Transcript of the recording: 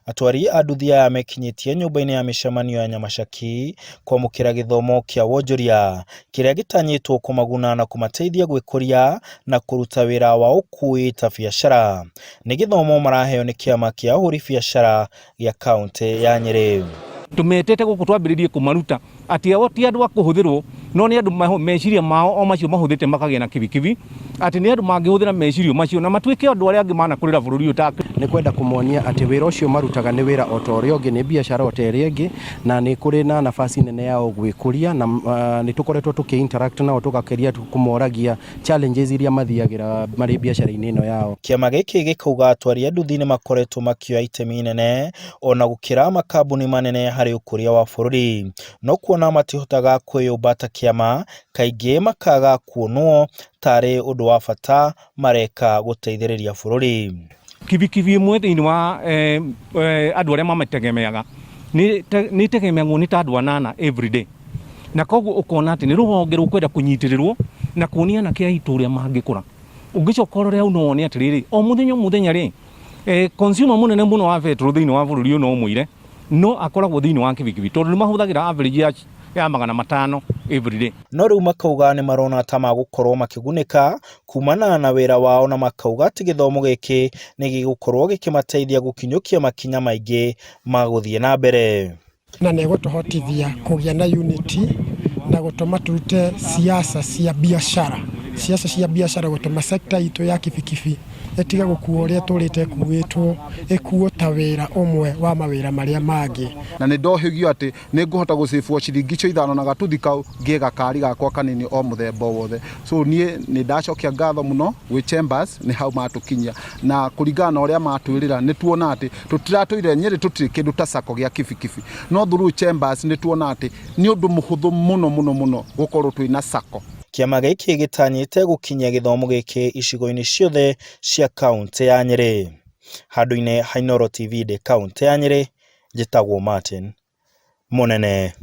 atwari a nduthi aya mekinyitie nyũmba-inĩ ya mĩcemanio ya Nyamashaki kwamũkĩra gĩthomo kĩa wonjoria kĩrĩa gĩtanyĩtwo kũmaguna na kũmateithia gwĩkũria na kũruta wĩra wa ũkui ta biacara. Nĩ gĩthomo maraheo nĩ kĩama kĩa ahũri biacara gĩa kaunti ya Nyeri. Tumetete gũkũ twambĩrĩrie kũmaruta atĩ o ti andũ a kũhũthĩrwo no nĩ andũ meciria mao o macio mahũthĩte makagĩa na kibikibi atĩ nĩ andũ mangĩhũthĩra meciria macio na matuĩke andũ arĩa angĩ manakũrĩra bũrũri ũyũ. Nĩ kwenda kũmonia atĩ wĩra ũcio marutaga nĩ wĩra o ta ũrĩa ũngĩ, nĩ biacara o ta ĩrĩa ĩngĩ, na nĩ kũrĩ na nafasi nene ya gwĩkũria, na nĩ tũkoretwo tũkĩ-interact nao tũgakeria kũmoragia challenges iria mathiagĩra marĩ biacara-inĩ ĩno yao. Kĩama gĩkĩ gĩkauga atwari a nduthi nĩ makoretwo makĩoya itemi inene ona gũkĩra makambuni manene harĩ ũkũria wa bũrũri, no kuona matihotaga kwĩyũmba ta kĩama, kaingĩ makaga kuonwo tarĩ ũndũ wa bata mareka gũteithĩrĩria bũrũri. Kibikibi ĩmwe thĩinĩ wa andũ arĩa mamategemeaga nĩ itegemeagwo nĩ ta andũ anana everyday, na koguo ũkona atĩ nĩ rũhonge rũkwenda kũnyitĩrĩrwo na kuonia na kĩa itũ ũrĩa mangĩkũra. Ũngĩcoka ũrore hau no wone atĩrĩrĩ, o mũthenya rĩ consumer mũnene mũno wa petrol thĩinĩ wa bũrũri ũyũ no mũire no akoragwo thĩinĩ wa kibikibi tondũ nĩ mahũthagĩra average ya 500 everyday. No rĩu makauga nĩ marona ta magũkorwo makĩgunĩka kumana na wĩra wao, na makauga atĩ gĩthomo gĩkĩ nĩ gĩgũkorwo gĩkĩmateithia gũkinyũkia makinya maingĩ ma gũthiĩ na mbere. Na nĩ gũtũhotithia kũgĩa na unity na gũtũma turute siasa cia biacara gũtũma sekta itũ ya kibikibi ĩtige gũkuo ũrĩa tũrĩte ĩkuĩtwo, ĩkuo ta wĩra ũmwe wa mawĩra marĩa mangĩ. Na nĩ ndohĩgio atĩ nĩ ngũhota gũcĩbwo ciringi 5 na gatuthi kau ngĩe gakari gakwa kanini o mũthemba wothe. So niĩ nĩ ndacokia ngatho mũno gwĩ Chambers, nĩ hau matũkinyia na kũringana na ũrĩa matwĩrĩra nĩ tuona atĩ tũtiratũire Nyeri tũtirĩ kĩndũ ta sako gĩa kibikibi, no through Chambers nĩ tuona atĩ nĩ ũndũ mũhũthũ mũno gũkorwo twĩna sako. Kĩama gĩkĩ gĩtanyĩte gũkinyia gĩthomo gĩkĩ icigo-inĩ ciothe cia kaunti ya Nyeri. Handũ-inĩ ha Inooro TV kaunti ya Nyeri, njĩtagwo Martin Mũnene.